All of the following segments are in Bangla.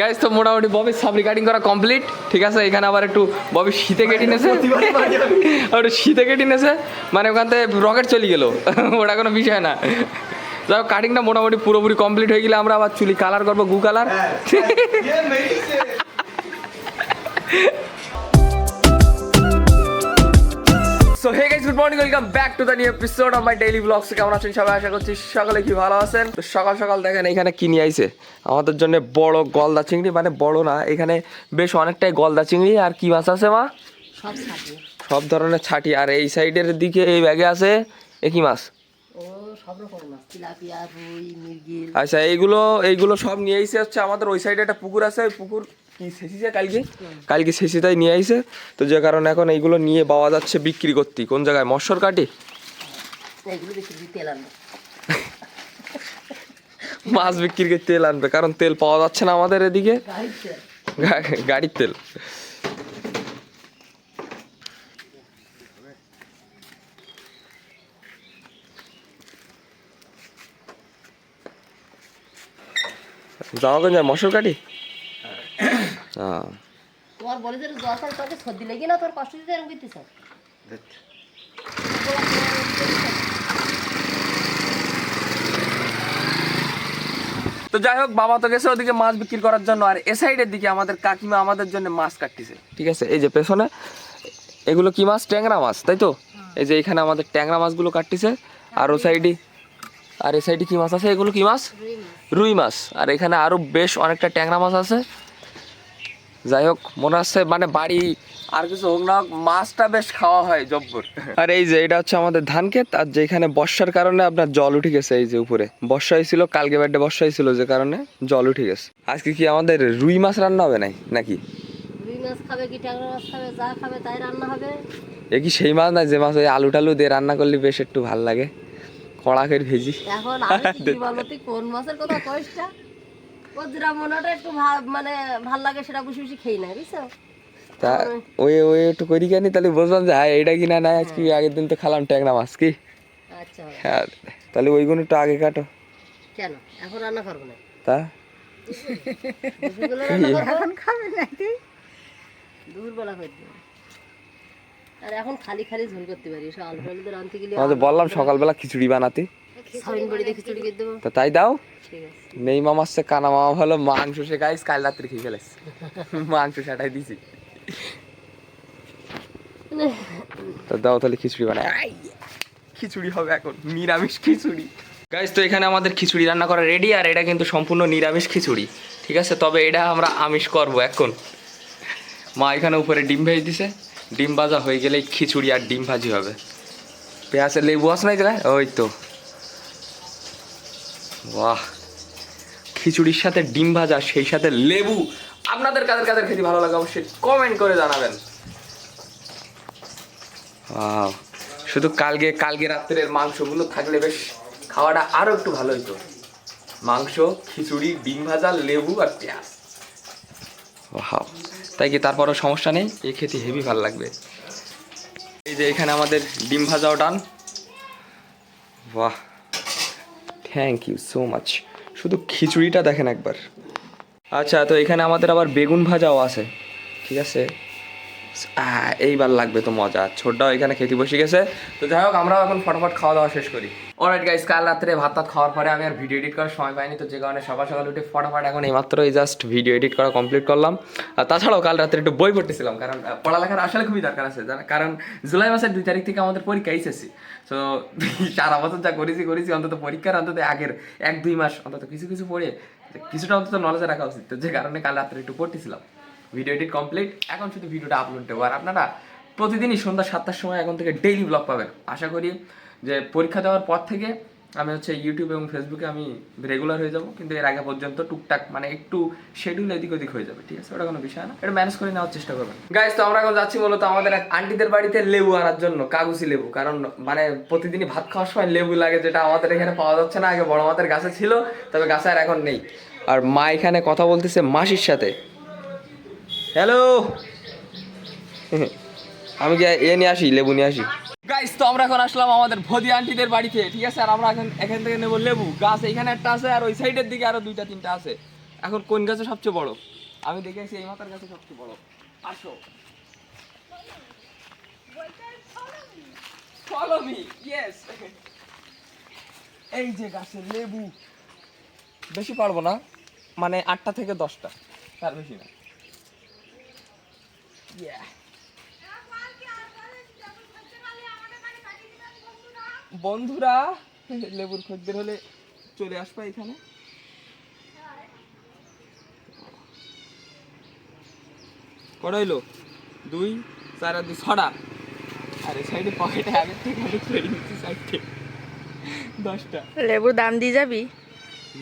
গাইস তো মোটামুটি ববির সাবরি কাটিং করা কমপ্লিট, ঠিক আছে। এখানে আবার একটু ববি শীতে কেটে নেছে, একটু শীতে কেটে নেছে, মানে ওখান থেকে রকেট চলে গেল, ওটা কোনো বিষয় না। যাই হোক কাটিংটা মোটামুটি পুরোপুরি কমপ্লিট হয়ে গেলে আমরা আবার চুলি কালার করবো, গু colour. So hey guys, good morning, welcome back to the new episode of my daily blogs. কেমন আছেন সবাই? আশা করছি সকালে কি ভালো আছেন। তো সকাল সকাল দেখেন এখানে কি নিয়ে আইছে আমাদের জন্য বড় গলদা চিংড়ি, মানে বড় না, এখানে বেশ অনেকটাই গলদা চিংড়ি। আর কি মাছ আছে মা? সব ধরনের ছাটি। আর এই সাইডের দিকে এই ব্যাগে আছে এ কি মাছ? আচ্ছা, এইগুলো সব নিয়ে আইছে হচ্ছে আমাদের ওই সাইডে একটা পুকুর আছে, ওই পুকুর কি শেষিছে কালকে শেষিতাই নিয়ে আইছে। তো যে কারণে এখন এইগুলো নিয়ে পাওয়া যাচ্ছে বিক্রি করতে। কোন জায়গায়? মৎস্যর কাটি মাছ বিক্রি করে তেল আনবে, কারণ তেল পাওয়া যাচ্ছে না আমাদের এদিকে, গাড়ির তেল। যাওয়া কোন যায়? মৎস্যর কাটি। হ্যাঁ, তোমার বলে যে জ্বর স্যার তোকে সর্দি লেগে না, তোর কষ্ট দিতে এরকম করতেছ। তো যাই হোক, বাবা তো গেছে ওদিকে মাছ বিক্রি করার জন্য, আর এ সাইডের দিকে আমাদের কাকিমা আমাদের জন্য মাছ কাটতেছে, ঠিক আছে। এই যে পেছনে এগুলো কি মাছ? ট্যাংরা মাছ, তাই তো? এই যে এখানে আমাদের ট্যাংরা মাছগুলো কাটতেছে। আর ও সাইডে, আর এই সাইডে কি মাছ আছে? এগুলো কি মাছ? রুই মাছ। আর এখানে আরো বেশ অনেকটা ট্যাংরা মাছ আছে। যাই হোক, মনে হচ্ছে মানে বাড়ি আর কিছু হোক না হোক, মাছটা বেশ খাওয়া হয় জব্বর। আর এই যে এটা হচ্ছে আমাদের ধান ক্ষেত, আর যেখানে বর্ষার কারণে আপনার জল উঠে গেছে, এই যে উপরে বর্ষা হয়েছিল, কালকে বাড়িতে বর্ষা হয়েছিল, যে কারণে জল উঠে গেছে। আজকে কি আমাদের রুই মাছ রান্না হবে নাকি? রুই মাছ খাবে কি ট্যাংরা মাছ খাবে, যা খাবে তাই রান্না হবে। এ কি সেই মাছ না যে মাছ ওই আলু টালু দিয়ে রান্না করলে বেশ একটু ভাল লাগে, কড়া করে ভেজি। এখন আমি কি বলবো, তুই কোন মাছের কথা কইছটা? ও যেটা মনটা একটু মানে ভাল লাগে সেটা বসে বসে খেয়ে নেয়, বুঝছো? তা ওই একটু করি কেন, তাহলে বুঝলাম যে হ্যাঁ এটা কিনা নাই। আজকে আগের দিন তো খেলাম ট্যাংরা মাছ, কি? আচ্ছা, হ্যাঁ, তাহলে ওইগুলো একটু আগে কাটো। কেন এখন রান্না করবো না? তা এখন খাবে নাকি? দুপুরবেলা করতে। আর এখন খালি খালি ঝোল করতে পারি, সব আলু টালু দিয়ে রাঁধতে গেলে আমাদের বললাম সকালবেলা খিচুড়ি বানাতে, সয়াবিন বড়ি দিয়ে খিচুড়ি করে দেবো। তা তাই দাও। ঠিক আছে। নেই মামা আসছে, কানা মামা ভালো মাংস সে গাইস, কাল রাত্রে খেয়ে ফেলেছে, মাংস সেটাই দিছি। তা দাও তাহলে খিচুড়ি বানাই। খিচুড়ি হবে এখন, নিরামিষ খিচুড়ি গাইস। তো এখানে আমাদের খিচুড়ি রান্না করা রেডি, আর এটা কিন্তু সম্পূর্ণ নিরামিষ খিচুড়ি, ঠিক আছে। তবে এটা আমরা আমিষ করবো এখন। মা এখানে উপরে ডিম ভেজে দিছে, ডিম ভাজা হয়ে গেলেই খিচুড়ি আর ডিম ভাজি হবে। পেঁয়াজের লেবু আছে না এই জায়গায়? ওই তো, বাহ, খিচুড়ির সাথে ডিম ভাজা, সেই সাথে লেবু। আপনাদের কাদের কাদের খেতে ভালো লাগে অবশ্যই কমেন্ট করে জানাবেন। শুধু কালকে রাত্রের মাংসগুলো থাকলে বেশ খাওয়াটা আরো একটু ভালো হইতো। মাংস, খিচুড়ি, ডিম ভাজা, লেবু আর পেঁয়াজ। তাই কি? তারপরও সমস্যা নেই, এই খেতে হেভি ভালো লাগবে। এই যে এখানে আমাদের ডিম ভাজাও ডান। বাহ, থ্যাংক ইউ সো মাচ। শুধু খিচুড়িটা দেখেন একবার। আচ্ছা, তো এখানে আমাদের আবার বেগুন ভাজাও আছে, ঠিক আছে। এইবার লাগবে তো মজা। ছোটটাও এখানে খেতে বসে গেছে। তো যাই হোক, আমরাও এখন ফটাফট খাওয়া দাওয়া শেষ করি। অলরাইট গাইস, কাল রাত্রে ভাত টাত খাওয়ার পরে আমি আর ভিডিও এডিট করার সময় পাইনি, তো যে কারণে সকাল সকাল উঠে ফটাফট এখন এইমাত্র এই জাস্ট ভিডিও এডিট করা কমপ্লিট করলাম। আর তাছাড়াও কাল রাত্রে একটু বই পড়তেছিলাম, কারণ পড়ালেখার আসলে খুবই দরকার আছে, কারণ জুলাই মাসের 2 তারিখ থেকে আমাদের পরীক্ষা এসেছে। তো সারা বছর যা করেছি অন্তত পরীক্ষার অন্তত আগের 1-2 মাস অন্তত কিছু পড়ে কিছুটা অন্তত নলেজে রাখা উচিত। তো যে কারণে কাল রাত্রে একটু পড়তেছিলাম। ভিডিও এডিট কমপ্লিট, এখন শুধু ভিডিওটা আপলোড দেবো। আর আপনারা প্রতিদিনই সন্ধ্যা 7টার সময় এখন থেকে ডেইলি ব্লগ পাবেন। আশা করি যে পরীক্ষা দেওয়ার পর থেকে আমি হচ্ছে ইউটিউব এবং ফেসবুকে আমি রেগুলার হয়ে যাব, কিন্তু এর আগে পর্যন্ত টুকটাক মানে একটু শিডিউল এদিক ওদিক হয়ে যাবে, ঠিক আছে। ওটা কোনো বিষয় না, এটা ম্যানেজ করে নেওয়ার চেষ্টা করবেন গাইস। তো আমরা এখন যাচ্ছি মূলত আমাদের এক আন্টিদের বাড়িতে লেবু আনার জন্য, কাগজি লেবু। কারণ মানে প্রতিদিনই ভাত খাওয়ার সময় লেবু লাগে, যেটা আমাদের এখানে পাওয়া যাচ্ছে না। আগে বড় মাতের গাছে ছিল, তবে গাছে আর এখন নেই। আর মা এখানে কথা বলতেছে মাসির সাথে। হ্যালো, আমি কি নিয়ে আসি, লেবু নিয়ে আসি গাইস। তো আমরা এখন আসলাম আমাদের ভদি আন্টিদের বাড়িতে, ঠিক আছে। আর আমরা এখন এখান থেকে নেবো লেবু। গাছ এইখানে একটা আছে, আর ওই সাইডের দিকে আরো 2-3টা আছে। এখন কোন গাছে সবচেয়ে বড়? আমি দেখে আসি এই মাথার গাছে সবচেয়ে বড়। আসো, ফলো মি। ইয়েস, এই যে গাছের লেবু। বেশি পারবো না, মানে 8টা থেকে 10টা, তার বেশি না। Yeah. বন্ধুরা লেবুর খদ্দের হলে চলে আসবে এখানে। কটা হইলো? 2, 4 আর 2 6টা। আর এই সাইডে পকেটে আগের থেকে আমি ফেরি নিচ্ছি সাইডে 10টা। লেবুর দাম দিয়ে যাবি?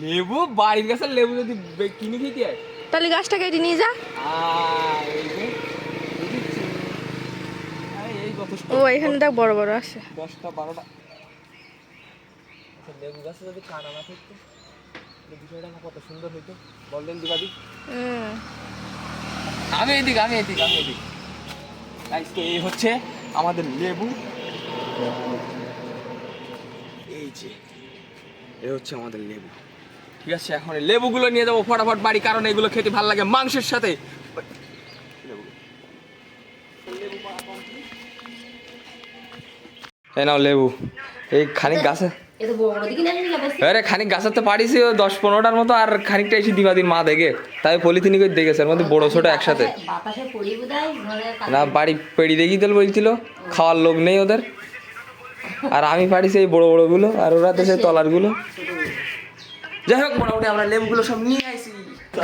লেবু বাড়ির গাছের লেবু যদি কিনে খেতে হয় তাহলে গাছটা কেটে নিয়ে যা। এই যে বুঝেছি। এই যথেষ্ট। ও এখানে দেখ বড় বড় আছে। 10টা 12টা লেবু গাছে যদি কাটা না থাকতো বিষয়টা কত সুন্দর হইতো, বললেন দিবাদি। আমি এদিকে গাইস, তো এই হচ্ছে আমাদের লেবু। এই যে এই হচ্ছে আমাদের লেবু। ঠিক আছে, এখন এই লেবুগুলো নিয়ে যাবো ফটাফট বাড়ি, কারণ এগুলো খেতে ভালো লাগে মাংসের সাথে। এই নাও লেবু। এই খানিক গাছে, এটা বড় দিকে না নিয়ে যাবে। আরে খানিক গাছের তো পাড়িছি 10-15টার মতো, আর খানিকটা এসে দিবাদির মা দেখে, তাই পলিথিনি করে দেখেছে এর মধ্যে বড় ছোট একসাথে। বাতাসে পড়ি বোধহয় ঘরে না, বাড়ি পেড়ি দেখিয়ে দিল বলছিল, খাওয়ার লোক নেই ওদের। আর আমি পাড়িছি এই বড় বড়গুলো, আর ওরা তো সেই তলারগুলো। যাই হোক, মোটামুটি আমরা লেবুগুলো সব নিয়ে আইছি।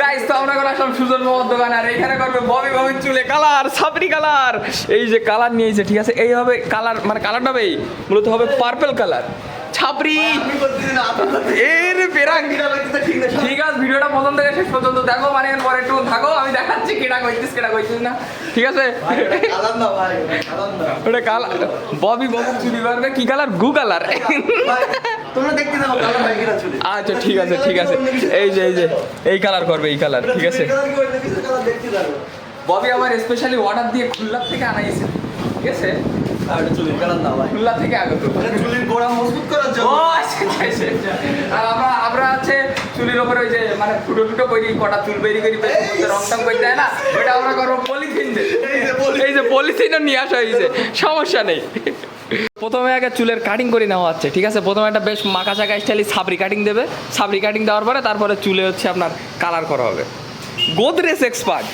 গাইস, তো আমরা এখন আসলাম সুজন মামার দোকানে, আর এখানে করবে ববির চুলে কালার, সাবরি কালার। এই যে কালার নিয়েছে, ঠিক আছে, এই হবে কালার, মানে কালারটা হবে মূলত হবে পার্পল কালার ছাপরি। এর পেরাং। ঠিক আছে, ভিডিওটা প্রথম থেকে শেষ পর্যন্ত দেখো, মানে পরে একটু থাকো, আমি দেখাচ্ছি কেটা কইছিস না, ঠিক আছে? ওটা কালার ববি চুলি করবে কি কালার? গু কালার। তোমরা দেখতে দাও কালার হয় কিনা চুলে। আচ্ছা ঠিক আছে, এই যে এই কালার করবে, এই কালার, ঠিক আছে। কালার দেখতে দাও। ববি আমার স্পেশালি অর্ডার দিয়ে খুলনা থেকে আনাইছে, ঠিক আছে? আর চুলের কালার না ভাই। খুলনা থেকে আগত। চুলের গোড়া মজবুত করার জন্য। ও আচ্ছা। আর আমরা আছে চুলের উপরে ওই যে মানে ফুটো করি, কটা চুল বেরি করি, রং টং করে দেয় না, ওটা আমরা করবো পলিথিন দিয়ে। এই যে পলিথিনও নিয়ে আসা হয়েছে, সমস্যা নেই। প্রথমে আগে চুলের কাটিং করে নেওয়া হচ্ছে, ঠিক আছে? প্রথমে একটা বেশ মাকা চাকা স্টাইলে সাবরি কাটিং দেবে। সাবরি কাটিং দেওয়ার পরে তারপরে চুলে হচ্ছে আপনার কালার করা হবে। গোদরেজ এক্সপার্ট।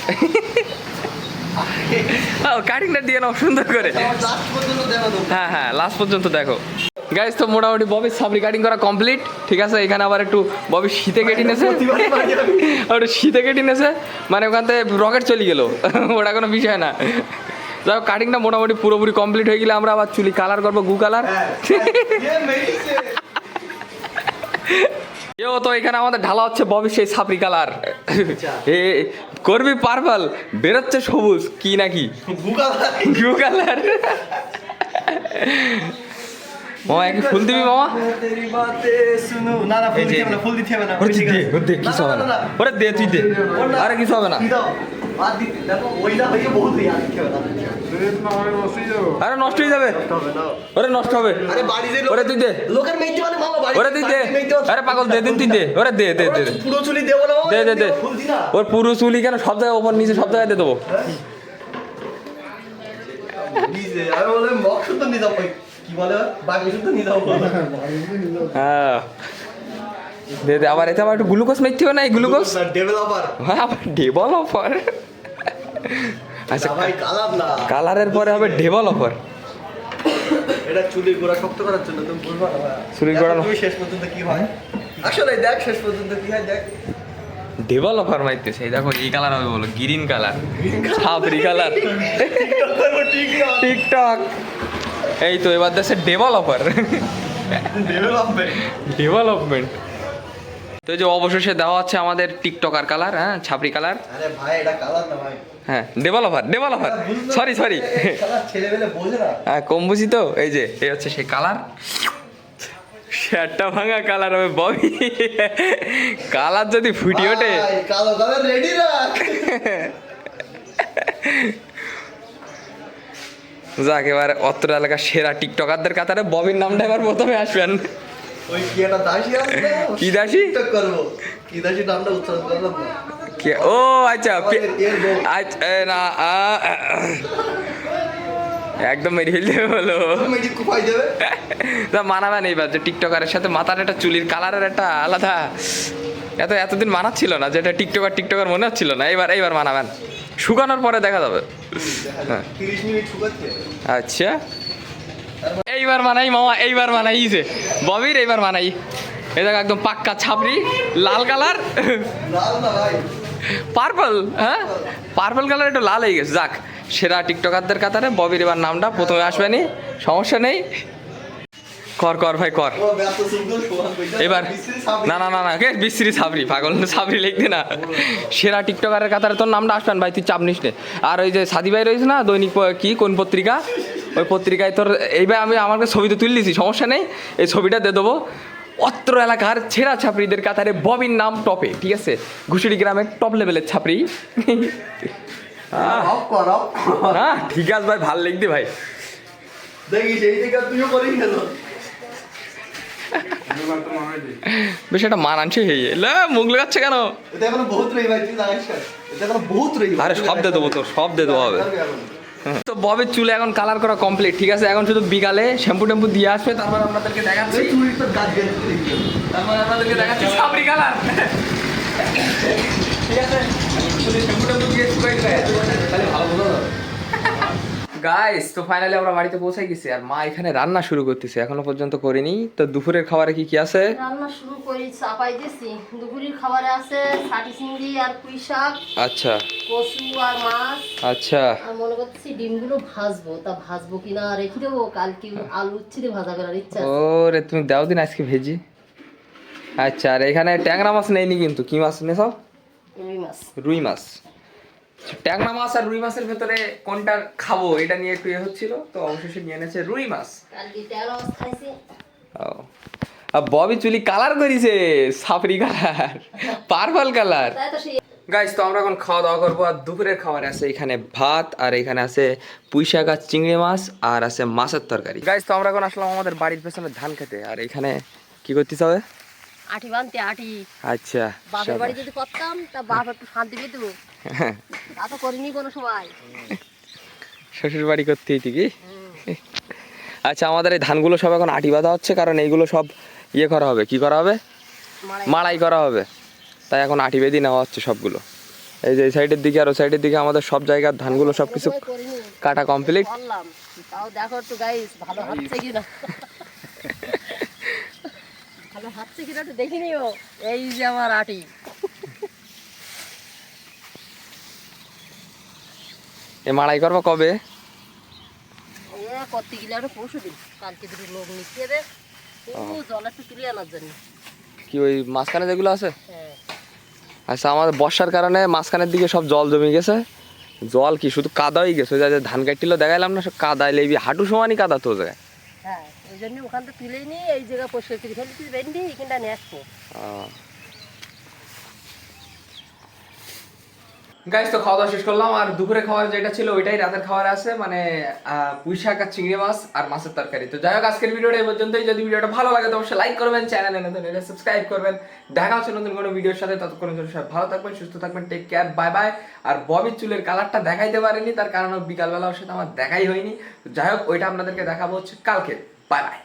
কাটিংটা দিয়ে নাও সুন্দর করে। লাস্ট পর্যন্ত দেখো তো। হ্যাঁ, লাস্ট পর্যন্ত দেখো। গাইস, তো মোটামুটি ববির সাবরি কাটিং করা কমপ্লিট, ঠিক আছে? এখানে আবার একটু ববি শীতে কেটে নেছে, মানে ওখান থেকে রকেট চলে গেল, ওটা কোনো বিষয় না। যাই হোক, কাটিংটা মোটামুটি পুরোপুরি কমপ্লিট হয়ে গেলে আমরা আবার চুলি কালার করবো, গু কালার। তো এখানে আমাদের ঢালা হচ্ছে ববি সেই সাপরি কালার। এ করবি পার্পল, বেরোচ্ছে সবুজ কি নাকি গু কালার। মামা একই ফুল দিবি মামা? না না ফুল দিতে হবে না, ফুল দিতে হবে না। দে কিছু হবে না, ওরে দে তুই দে, আরে কিছু হবে না। আর দিতে দেখো ওইটা হয়ে বহুত ইয়া দিতে হবে না। আরে নষ্ট হয়ে যাবে, ওরে নষ্ট হবে। আরে বাড়ি যে ওরে তুই দে, লোকের মেইতে মানে মামা বাড়ি। ওরে তুই দে, আরে পাগল দে দিন তুই দে, ওরে দে। পুরো চুলি দেব না মামা। দে ফুল দি না। ওর পুরো চুলি কেন, সব জায়গায় ওপর নিচে সব জায়গায় দিয়ে দেবো। নিজে আমি বলে মক শুদ্ধ নিয়ে যাবো, কি বলে বাকি শুদ্ধ নিয়ে যাবো। হ্যাঁ দে আবার এতে আবার একটু গ্লুকোজ মেখতে হবে না, এই গ্লুকোজ। ডেভেলপার। হ্যাঁ, আবার ডেভেলপার। আচ্ছা, ভাই কালার না, কালারের পরে হবে ডেভেলপার। এটা চুলের গোড়া শক্ত করার জন্য তুমি বুঝবা না ভাই। চুলের গোড়া তুই শেষ পর্যন্ত কি হয় আসলে দেখ, শেষ পর্যন্ত কি হয় দেখ। ডেভেলপার মাইতেছে, এই দেখো এই কালার হবে, বলো গ্রিন কালার, ছাপরি কালার, টিকটক। এই তো এবার দেশে ডেভেলপার, ডেভেলপমেন্ট। তো এই যে অবশেষে দেওয়া হচ্ছে আমাদের টিকটকার কালার, হ্যাঁ ছাপরি কালার। আরে ভাই এটা কালার না ভাই, হ্যাঁ ডেভেলপার, সরি কালার ছেলেবেলে বোঝে না। হ্যাঁ কম বুঝি তো। এই যে এই হচ্ছে সেই কালার, শার্টটা ভাঙা কালার হবে ববি। কালার যদি ফুটি ওঠে, ভাই, কালো কালার রেডি রাখ। যাক এবার অত্র এলাকার সেরা টিকটকারদের কাতারে ববির নামটা এবার প্রথমে আসবেন। ওই কি একটা দাসী আছে না? কি দাসী? TikTok করবো। কি দাসী নামটা উচ্চারণ করলাম না। ও আচ্ছা এর বউ। আচ্ছা না একদম মেরে ফেলতে বলো তুমি এটি কুপাই দেবে? না মানাবে না এইবার যে টিকটকারের সাথে মাথার একটা চুলির কালারের একটা আলাদা এতদিন মানাচ্ছিল না, যেটা টিকটকার মনে হচ্ছিল না, এইবার মানাবেন, শুকানোর পরে দেখা যাবে। হ্যাঁ 30 মিনিট শুকাচ্ছে। আচ্ছা এইবার মানাই মামা, এইবার মানাইছে ববির, এইবার মানাই। এই দেখ একদম পাক্কা ছাপড়ি, লাল কালার, লাল না ভাই। পার্পল, হ্যাঁ পার্পল কালার একটু লাল হয়ে গেছে। যাক, সেরা টিকটকারদের কাতারে ববির এবার নামটা প্রথমে আসবে নি, সমস্যা নেই। কর ভাই কর ও ব্যস্ত সিঙ্গেল সোহান কইতা। এবার। না কে বিশ্রী সাবরি, পাগল না, সাবরি লিখতে না। সেরা টিকটকারের কাতারে তোর নামটা আসবেন ভাই, তুই চাপ নিস নে। আর ওই যে সাদি ভাই রয়েছে না, দৈনিক কি কোন পত্রিকা, ওই পত্রিকায় তোর এইবার আমি আমাকে ছবি তো তুলে দিছি, সমস্যা নেই, এই ছবিটা দিয়ে দেবো। অত্র এলাকার ছেঁড়া ছাপড়িদের কাতারে ববির নাম টপে, ঠিক আছে, ঘুষুরি গ্রামের টপ লেভেলের ছাপড়ি। অফ কর। হ্যাঁ ঠিক আছে ভাই, ভাল লিখদি ভাই। দেখিস এই দিকে তুইও করিস না তো। বেশ একটা মানানসই হয়ে গেল, মুখ লাগাচ্ছে কেন? এটা এখনো বহুত রই ভাই, তুই জানিস না? এটা এখনো বহুত রই। আরে সব দিয়ে দেবো, তোর সব দিয়ে দেবো হবে। তো ববের চুলে এখন কালার করা কমপ্লিট, ঠিক আছে, এখন শুধু বিকালে শ্যাম্পু ট্যাম্পু দিয়ে আসবে, তারপর আপনাদেরকে দেখাচ্ছি, চুরি তো গাছ গেছে। তারপর আপনাদেরকে দেখাচ্ছি সাবরি কালার, ঠিক আছে, শুধু শ্যাম্পু ট্যাম্পু দিয়ে শুকাই দিবে, তাহলে ভালো বোঝা যাবে। গাইস তো ফাইনালি আমরা বাড়িতে পৌঁছে গেছি, আর মা এখানে রান্না শুরু করতেছে, এখনো পর্যন্ত করিনি। তো দুপুরের খাবারে কি আছে? রান্না শুরু করি, চাপাই দিছি। দুপুরের খাবারে আছে ছাটি চিংড়ি আর পুঁই শাক, আচ্ছা কচু আর মাছ। আচ্ছা আর মনে করছি ডিমগুলো ভাজবো, তা ভাজবো কিনা রেখে দেবো, কালকে আলু উচ্ছে দিয়ে ভাজা করার ইচ্ছা আছে। ওরে তুমি দাও দিন আজকে ভেজি। আচ্ছা, আর এখানে ট্যাংরা মাছ নেইনি কিন্তু, কি মাছ নে সব? রুই মাছ। রুই মাছ। ট্যাংরা মাছ আর রুই মাছের ভেতরে কোনটা খাবো এটা নিয়ে একটু হচ্ছিল, তো অবশেষে নিয়ে এনেছে রুই মাছ। কালকে ট্যাংরা মাছ খাইছি। ও আর ববি চুলি কালার করেছে, সাপরি কালার, পার্পল কালার। তাই তো সেই গাইস তো আমরা এখন খাওয়া দাওয়া করবো, আর দুপুরের খাবার আছে এখানে ভাত, আর এখানে আছে পুঁই শাক আর চিংড়ি মাছ, আর আছে মাছের তরকারি। গাইস তো আমরা এখন আসলাম আমাদের বাড়ির পেছনে ধান খেতে, আর এখানে কি করতেছে হবে? আটি বানতে আটি। আচ্ছা বাপের বাড়ি যদি করতাম তা বাপ একটু শান্তি পেত, তা তো করিনি কোনো সময়। শ্বশুর বাড়ি করতেই কি? আচ্ছা, আমাদের এই ধানগুলো সব এখন আটি বাঁধা হচ্ছে, কারণ এইগুলো সব ইয়ে করা হবে, কি করা হবে, মাড়াই করা হবে, তাই এখন আটি বেঁধে নেওয়া হচ্ছে সবগুলো। এই যে এই সাইডের দিকে আর ওই সাইডের দিকে আমাদের সব জায়গার ধানগুলো সব কিছু করিনি, কাটা কমপ্লিট। করলাম। তাও দেখো একটু গাইস ভালো হচ্ছে কিনা, ভালো হচ্ছে কিনা একটু দেখে নিও। এই যে আমার আটি। এ মাড়াই করবো কবে? করতে গেলে আরো পরশু দিন, কালকে দুটো লোক নিচ্ছে রে, জল একটু তুলে আনার জন্য। কি ওই মাঝখানে যেগুলো আছে? হ্যাঁ আচ্ছা, আমাদের বর্ষার কারণে মাঝখানের দিকে সব জল জমে গেছে, জল কি শুধু কাদা হয়ে গেছে, ওই যে ধান কাটছিল দেখাইলাম না, সব কাদা লেবি, হাঁটু সমানই কাদা তো জায়গায়। হ্যাঁ, ওই জন্য ওখান থেকে তুলে নিয়ে এই জায়গায় পরিষ্কার করে ফেলছি, ভেন্ডি এখানটা নিয়ে আসবো। গাইস তো খাওয়া দাওয়া শেষ করলাম, আর দুপুরে খাবার যেটা ছিল ওইটাই রাতের খাবার আছে, মানে পুঁই শাক আর চিংড়ি মাছ আর মাছের তরকারি। তো যাই হোক, আজকের ভিডিওটা এই পর্যন্তই। যদি ভিডিওটা ভালো লাগে তো অবশ্যই লাইক করবেন, চ্যানেলে নতুন হলে সাবস্ক্রাইব করবেন। দেখা হচ্ছে নতুন কোনো ভিডিওর সাথে, ততক্ষণের জন্য সবাই ভালো থাকবেন, সুস্থ থাকবেন, টেক কেয়ার, বাই বাই। আর ববির চুলের কালারটা দেখাইতে পারিনি, তার কারণ বিকালবেলা ওর সাথে আমার দেখাই হয়নি। যাই হোক, ওইটা আপনাদেরকে দেখাবো হচ্ছে কালকে। Bye bye.